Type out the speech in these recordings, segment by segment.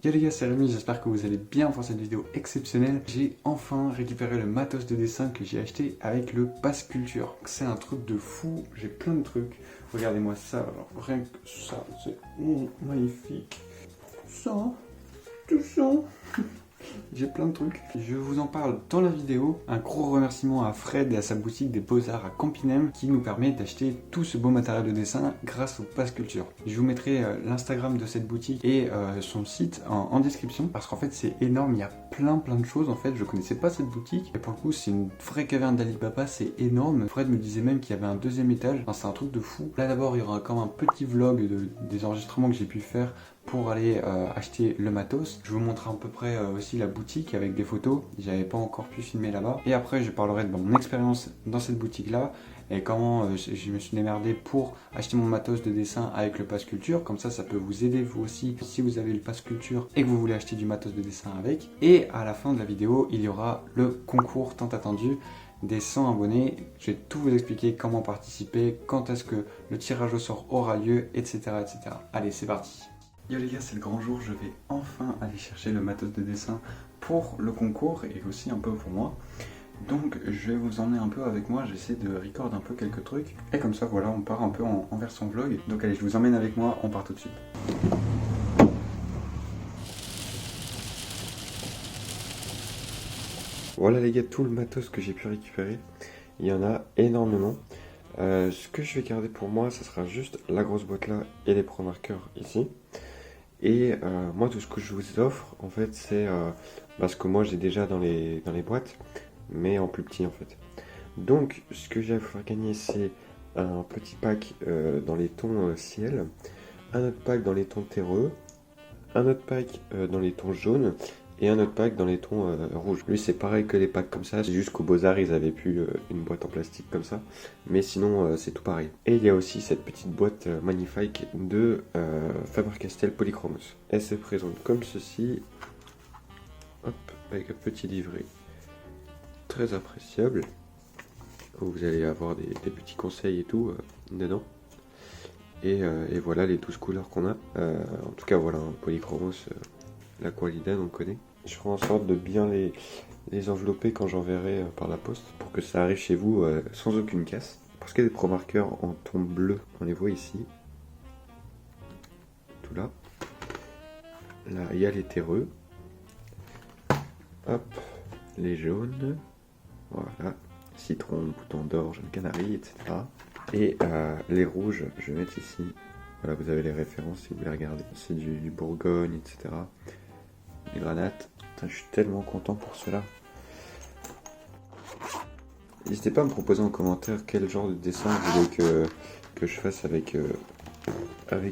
Yo les gars, c'est Rémi, j'espère que vous allez bien pour cette vidéo exceptionnelle. J'ai enfin récupéré le matos de dessin que j'ai acheté avec le Pass Culture. C'est un truc de fou, j'ai plein de trucs. Regardez-moi ça, alors rien que ça, c'est magnifique. Tout ça. J'ai plein de trucs. Je vous en parle dans la vidéo. Un gros remerciement à Fred et à sa boutique des Beaux-Arts à Campinem qui nous permet d'acheter tout ce beau matériel de dessin grâce au Pass Culture. Je vous mettrai l'Instagram de cette boutique et son site en description parce qu'en fait c'est énorme, il y a plein de choses en fait. Je connaissais pas cette boutique et pour le coup c'est une vraie caverne d'Alibaba, c'est énorme. Fred me disait même qu'il y avait un deuxième étage, enfin, c'est un truc de fou. Là d'abord il y aura comme un petit vlog des enregistrements que j'ai pu faire pour aller acheter le matos. Je vous montre à peu près aussi la boutique avec des photos. J'avais pas encore pu filmer là-bas. Et après je parlerai de mon expérience dans cette boutique là et comment je me suis démerdé pour acheter mon matos de dessin avec le Pass Culture. Comme ça peut vous aider vous aussi si vous avez le Pass Culture et que vous voulez acheter du matos de dessin avec. Et à la fin de la vidéo il y aura le concours tant attendu des 100 abonnés. Je vais tout vous expliquer, comment participer, quand est-ce que le tirage au sort aura lieu, etc. etc. Allez, c'est parti. Yo les gars, c'est le grand jour, je vais enfin aller chercher le matos de dessin pour le concours et aussi un peu pour moi. Donc je vais vous emmener un peu avec moi, j'essaie de record un peu quelques trucs. Et comme ça voilà, on part un peu en version vlog. Donc allez, je vous emmène avec moi, on part tout de suite. Voilà les gars, tout le matos que j'ai pu récupérer, il y en a énormément. Ce que je vais garder pour moi, ce sera juste la grosse boîte là et les pro marqueurs ici. Et moi tout ce que je vous offre en fait c'est ce que moi j'ai déjà dans les boîtes mais en plus petit en fait. Donc ce que j'ai à vous faire gagner c'est un petit pack dans les tons ciel, un autre pack dans les tons terreux, un autre pack dans les tons jaunes et un autre pack dans les tons rouges. Lui c'est pareil que les packs comme ça, c'est juste qu'au Beaux-Arts ils avaient plus une boîte en plastique comme ça, mais sinon c'est tout pareil. Et il y a aussi cette petite boîte magnifique de Faber-Castell Polychromos. Elle se présente comme ceci, hop, avec un petit livret très appréciable, où vous allez avoir des petits conseils et tout dedans. Et voilà les 12 couleurs qu'on a. En tout cas voilà, hein, Polychromos, la qualité on connaît. Je ferai en sorte de bien les envelopper quand j'enverrai par la poste pour que ça arrive chez vous sans aucune casse. Parce qu'il y a des pro marqueurs en ton bleu, on les voit ici. Tout là. Là, il y a les terreux. Hop, les jaunes. Voilà. Citron, bouton d'orge, canari, etc. Et les rouges, je vais mettre ici. Voilà, vous avez les références si vous voulez regarder. C'est du Bourgogne, etc. Les granates. Putain, je suis tellement content pour cela. N'hésitez pas à me proposer en commentaire quel genre de dessin vous voulez que je fasse avec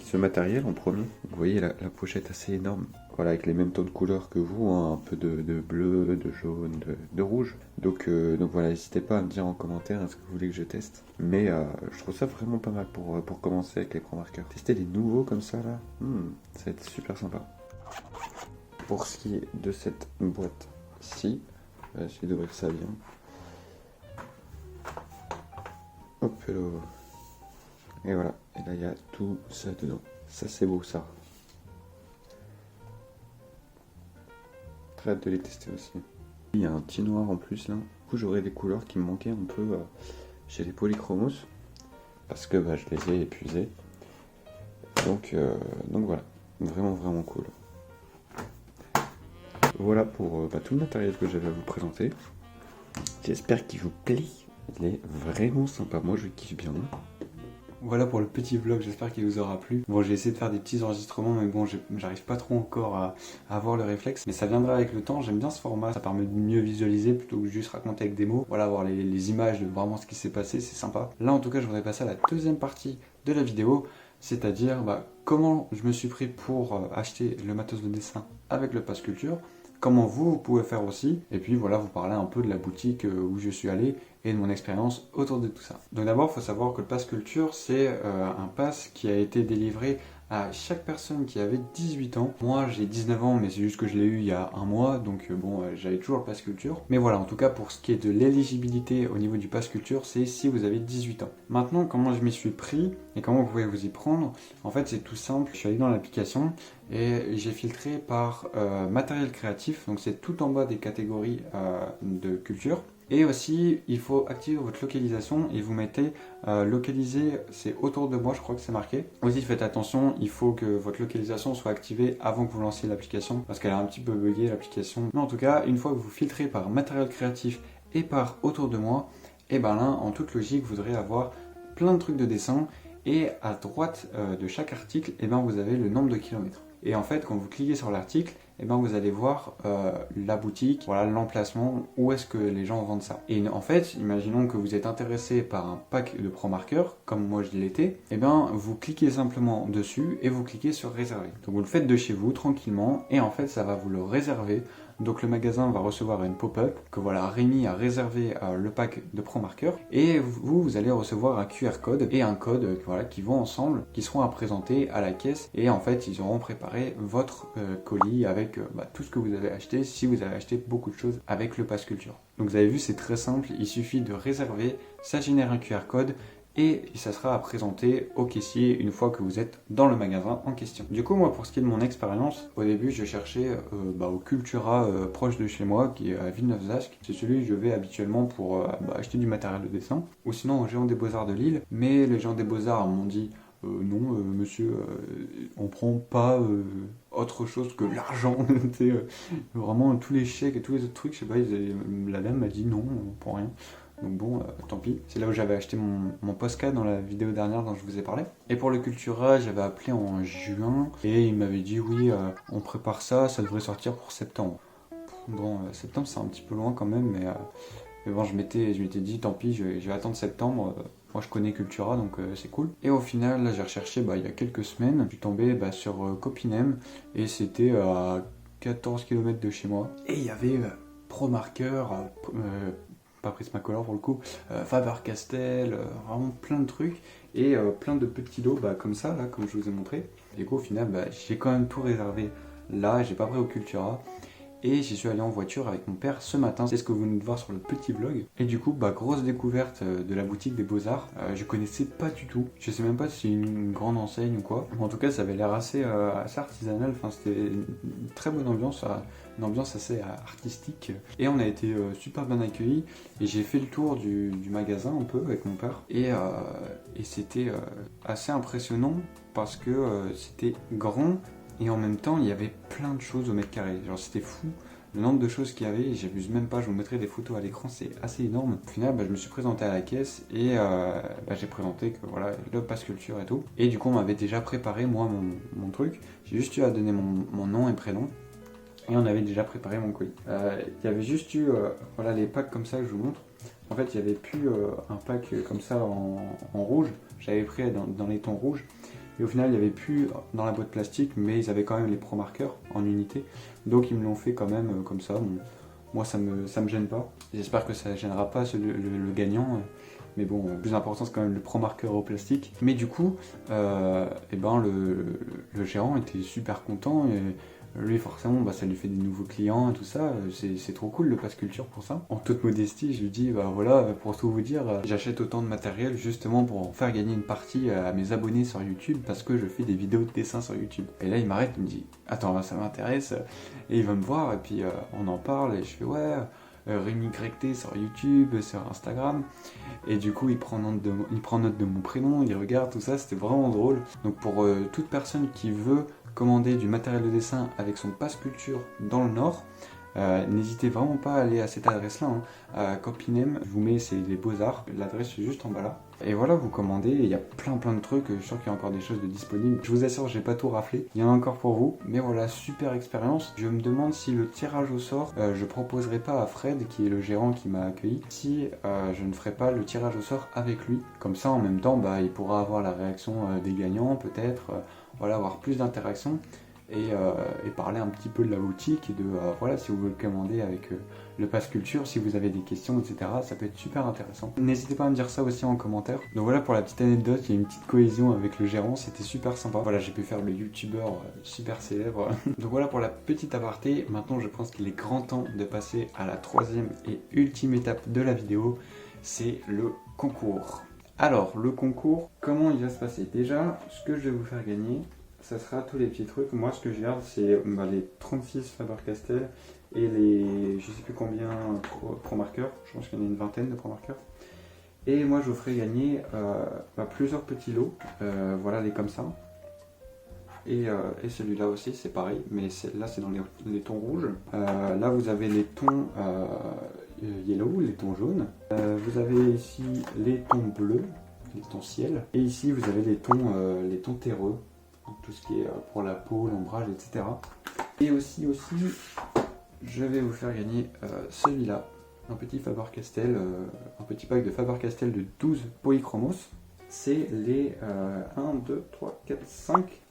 ce matériel en premier. Vous voyez la pochette assez énorme. Voilà, avec les mêmes tons de couleurs que vous, hein, un peu de bleu, de jaune, de rouge. Donc voilà, n'hésitez pas à me dire en commentaire ce que vous voulez que je teste. Mais je trouve ça vraiment pas mal pour commencer avec les pro marqueurs. Tester des nouveaux comme ça là, ça va être super sympa. Pour ce qui est de cette boîte-ci, je vais essayer d'ouvrir ça bien. Hop là. Et voilà, et là il y a tout ça dedans. Ça c'est beau ça. Très hâte de les tester aussi. Il y a un petit noir en plus là. Du coup j'aurai des couleurs qui me manquaient un peu chez les Polychromos. Parce que je les ai épuisés. Donc voilà, vraiment cool. Voilà pour tout le matériel que j'avais à vous présenter. J'espère qu'il vous plaît. Il est vraiment sympa, moi je kiffe bien. Voilà pour le petit vlog, j'espère qu'il vous aura plu. Bon, j'ai essayé de faire des petits enregistrements, mais bon, j'arrive pas trop encore à avoir le réflexe. Mais ça viendra avec le temps, j'aime bien ce format, ça permet de mieux visualiser plutôt que juste raconter avec des mots. Voilà, voir les images de vraiment ce qui s'est passé, c'est sympa. Là, en tout cas, je voudrais passer à la deuxième partie de la vidéo, c'est-à-dire comment je me suis pris pour acheter le matos de dessin avec le Pass Culture. Comment vous pouvez faire aussi, et puis voilà, vous parler un peu de la boutique où je suis allé et de mon expérience autour de tout ça. Donc d'abord, il faut savoir que le Pass Culture, c'est un pass qui a été délivré à chaque personne qui avait 18 ans. Moi j'ai 19 ans mais c'est juste que je l'ai eu il y a un mois, donc bon j'avais toujours le pass culture. Mais voilà, en tout cas pour ce qui est de l'éligibilité au niveau du pass culture, c'est si vous avez 18 ans. Maintenant comment je m'y suis pris et comment vous pouvez vous y prendre, en fait c'est tout simple, je suis allé dans l'application et j'ai filtré par matériel créatif, donc c'est tout en bas des catégories de culture. Et aussi, il faut activer votre localisation et vous mettez localiser, c'est autour de moi, je crois que c'est marqué. Aussi, faites attention, il faut que votre localisation soit activée avant que vous lanciez l'application parce qu'elle est un petit peu buggée l'application. Mais en tout cas, une fois que vous filtrez par matériel créatif et par autour de moi, et ben là, en toute logique, vous devrez avoir plein de trucs de dessin et à droite de chaque article, et ben vous avez le nombre de kilomètres. Et en fait, quand vous cliquez sur l'article, eh ben vous allez voir la boutique, voilà l'emplacement, où est-ce que les gens vendent ça. Et en fait, imaginons que vous êtes intéressé par un pack de ProMarker, comme moi je l'étais, eh ben vous cliquez simplement dessus et vous cliquez sur réserver. Donc vous le faites de chez vous tranquillement et en fait ça va vous le réserver. Donc le magasin va recevoir une pop-up que voilà, Rémi a réservé le pack de ProMarker et vous allez recevoir un QR code et un code voilà, qui vont ensemble, qui seront à présenter à la caisse et en fait ils auront préparé votre colis avec tout ce que vous avez acheté si vous avez acheté beaucoup de choses avec le pass culture. Donc vous avez vu, c'est très simple, il suffit de réserver, ça génère un QR code et ça sera à présenter au caissier une fois que vous êtes dans le magasin en question. Du coup, moi, pour ce qui est de mon expérience, au début, je cherchais au Cultura proche de chez moi, qui est à Villeneuve-d'Ascq. C'est celui que je vais habituellement pour acheter du matériel de dessin. Ou sinon au Géant des Beaux-Arts de Lille. Mais les Géants des Beaux-Arts m'ont dit non, monsieur, on prend pas autre chose que l'argent. Vraiment, tous les chèques et tous les autres trucs, je sais pas, la dame m'a dit non, on prend rien. Donc bon, tant pis. C'est là où j'avais acheté mon Posca dans la vidéo dernière dont je vous ai parlé. Et pour le Cultura, j'avais appelé en juin et il m'avait dit oui, on prépare ça, ça devrait sortir pour septembre. Bon, septembre c'est un petit peu loin quand même, mais bon, je m'étais dit tant pis, je vais attendre septembre. Moi je connais Cultura donc c'est cool. Et au final, là j'ai recherché il y a quelques semaines, je suis tombé sur Copinem et c'était à 14 km de chez moi. Et il y avait ProMarker, pas Prismacolor pour le coup, Faber-Castell, vraiment plein de trucs et plein de petits lots comme ça, là, comme je vous ai montré. Et du coup, au final, j'ai quand même tout réservé là, j'ai pas pris au Cultura. Et j'y suis allé en voiture avec mon père ce matin, c'est ce que vous venez de voir sur le petit vlog. Et du coup, grosse découverte de la boutique des Beaux-Arts, je connaissais pas du tout. Je sais même pas si c'est une grande enseigne ou quoi. En tout cas, ça avait l'air assez artisanal, enfin c'était une très bonne ambiance, une ambiance assez artistique. Et on a été super bien accueillis. Et j'ai fait le tour du magasin un peu avec mon père. Et c'était assez impressionnant parce que c'était grand. Et en même temps, il y avait plein de choses au mètre carré. Genre, c'était fou le nombre de choses qu'il y avait. J'abuse même pas, je vous mettrai des photos à l'écran, c'est assez énorme. Au final, je me suis présenté à la caisse et j'ai présenté que voilà, le pass culture et tout. Et du coup, on m'avait déjà préparé, moi, mon truc. J'ai juste eu à donner mon nom et prénom. Et on avait déjà préparé mon colis. Il y avait juste eu les packs comme ça que je vous montre. En fait, il n'y avait plus un pack comme ça en rouge. J'avais pris dans les tons rouges. Et au final, il n'y avait plus dans la boîte plastique, mais ils avaient quand même les ProMarker en unité. Donc ils me l'ont fait quand même comme ça. Bon, moi, ça me gêne pas. J'espère que ça ne gênera pas le gagnant. Mais bon, le plus important, c'est quand même le ProMarker au plastique. Mais du coup, le gérant était super content. Et lui, forcément, ça lui fait des nouveaux clients et tout ça. C'est trop cool le pass culture pour ça. En toute modestie, je lui dis, voilà, pour tout vous dire, j'achète autant de matériel justement pour faire gagner une partie à mes abonnés sur YouTube parce que je fais des vidéos de dessin sur YouTube. Et là, il m'arrête, il me dit, attends, ça m'intéresse. Et il va me voir et puis on en parle et je fais, ouais, Rémi Grecté sur YouTube, sur Instagram. Et du coup, il prend note de mon prénom, il regarde tout ça, c'était vraiment drôle. Donc pour toute personne qui veut commander du matériel de dessin avec son pass culture dans le Nord, n'hésitez vraiment pas à aller à cette adresse-là, à Copinem. Je vous mets, c'est les Beaux-Arts, l'adresse est juste en bas là. Et voilà, vous commandez, il y a plein de trucs, je suis sûr qu'il y a encore des choses de disponibles. Je vous assure, j'ai pas tout raflé, il y en a encore pour vous. Mais voilà, super expérience. Je me demande si le tirage au sort, je proposerai pas à Fred, qui est le gérant qui m'a accueilli, si je ne ferai pas le tirage au sort avec lui. Comme ça, en même temps, il pourra avoir la réaction des gagnants, peut-être, avoir plus d'interaction. et parler un petit peu de la boutique et de voilà, si vous voulez le commander avec le pass culture, si vous avez des questions, etc. Ça peut être super intéressant. N'hésitez pas à me dire ça aussi en commentaire. Donc voilà pour la petite anecdote, il y a une petite cohésion avec le gérant, c'était super sympa. Voilà, j'ai pu faire le youtubeur super célèbre. Donc voilà pour la petite aparté. Maintenant je pense qu'il est grand temps de passer à la troisième et ultime étape de la vidéo, c'est le concours. Alors le concours, comment il va se passer? Déjà, ce que je vais vous faire gagner, ça sera tous les petits trucs. Moi ce que je garde c'est les 36 Faber-Castell et les je sais plus combien Pro marqueurs, je pense qu'il y en a une vingtaine de Pro marqueurs. Et moi je vous ferai gagner plusieurs petits lots, voilà les comme ça. Et celui-là aussi c'est pareil, mais là c'est dans les tons rouges. Là vous avez les tons yellow, les tons jaunes. Vous avez ici les tons bleus, les tons ciel. Et ici vous avez les tons terreux, donc tout ce qui est pour la peau, l'ombrage, etc. Et aussi, je vais vous faire gagner celui-là, un petit Faber-Castell, un petit pack de Faber-Castell de 12 polychromos. C'est les 1, 2, 3, 4,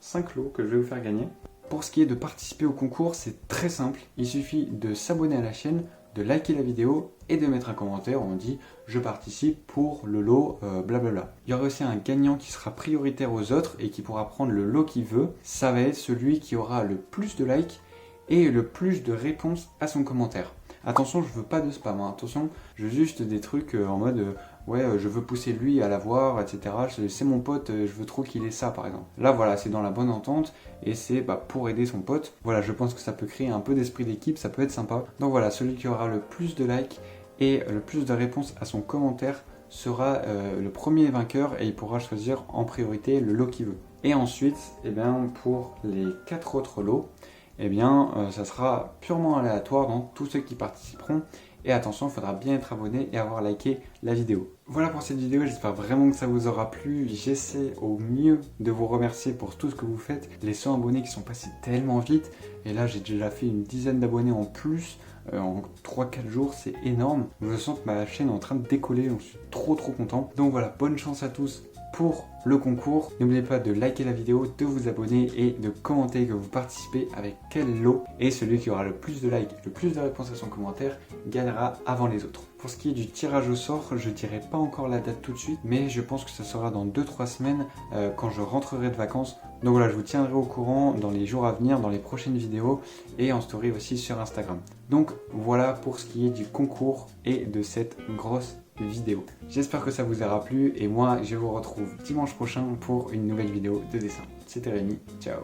5 lots que je vais vous faire gagner. Pour ce qui est de participer au concours, c'est très simple. Il suffit de s'abonner à la chaîne, de liker la vidéo et de mettre un commentaire où on dit je participe pour le lot blablabla. Il y aura aussi un gagnant qui sera prioritaire aux autres et qui pourra prendre le lot qu'il veut. Ça va être celui qui aura le plus de likes et le plus de réponses à son commentaire. Attention, je veux pas de spam, hein. Attention, je veux juste des trucs en mode ouais, je veux pousser lui à l'avoir, etc. C'est mon pote, je veux trop qu'il ait ça par exemple. Là voilà, c'est dans la bonne entente et c'est pour aider son pote. Voilà, je pense que ça peut créer un peu d'esprit d'équipe, ça peut être sympa. Donc voilà, celui qui aura le plus de likes et le plus de réponses à son commentaire sera le premier vainqueur et il pourra choisir en priorité le lot qu'il veut. Et ensuite, pour les 4 autres lots, ça sera purement aléatoire dans tous ceux qui participeront. Et attention, il faudra bien être abonné et avoir liké la vidéo. Voilà pour cette vidéo, j'espère vraiment que ça vous aura plu. J'essaie au mieux de vous remercier pour tout ce que vous faites. Les 100 abonnés qui sont passés tellement vite. Et là, j'ai déjà fait une dizaine d'abonnés en plus en 3-4 jours, c'est énorme. Je sens que ma chaîne est en train de décoller, donc je suis trop content. Donc voilà, bonne chance à tous pour le concours. N'oubliez pas de liker la vidéo, de vous abonner et de commenter que vous participez avec quel lot. Et celui qui aura le plus de likes, le plus de réponses à son commentaire gagnera avant les autres. Pour ce qui est du tirage au sort, je dirai pas encore la date tout de suite, mais je pense que ça sera dans 2-3 semaines quand je rentrerai de vacances. Donc voilà, je vous tiendrai au courant dans les jours à venir, dans les prochaines vidéos et en story aussi sur Instagram. Donc voilà pour ce qui est du concours et de cette grosse vidéo. J'espère que ça vous aura plu et moi je vous retrouve dimanche prochain pour une nouvelle vidéo de dessin. C'était Rémi, ciao.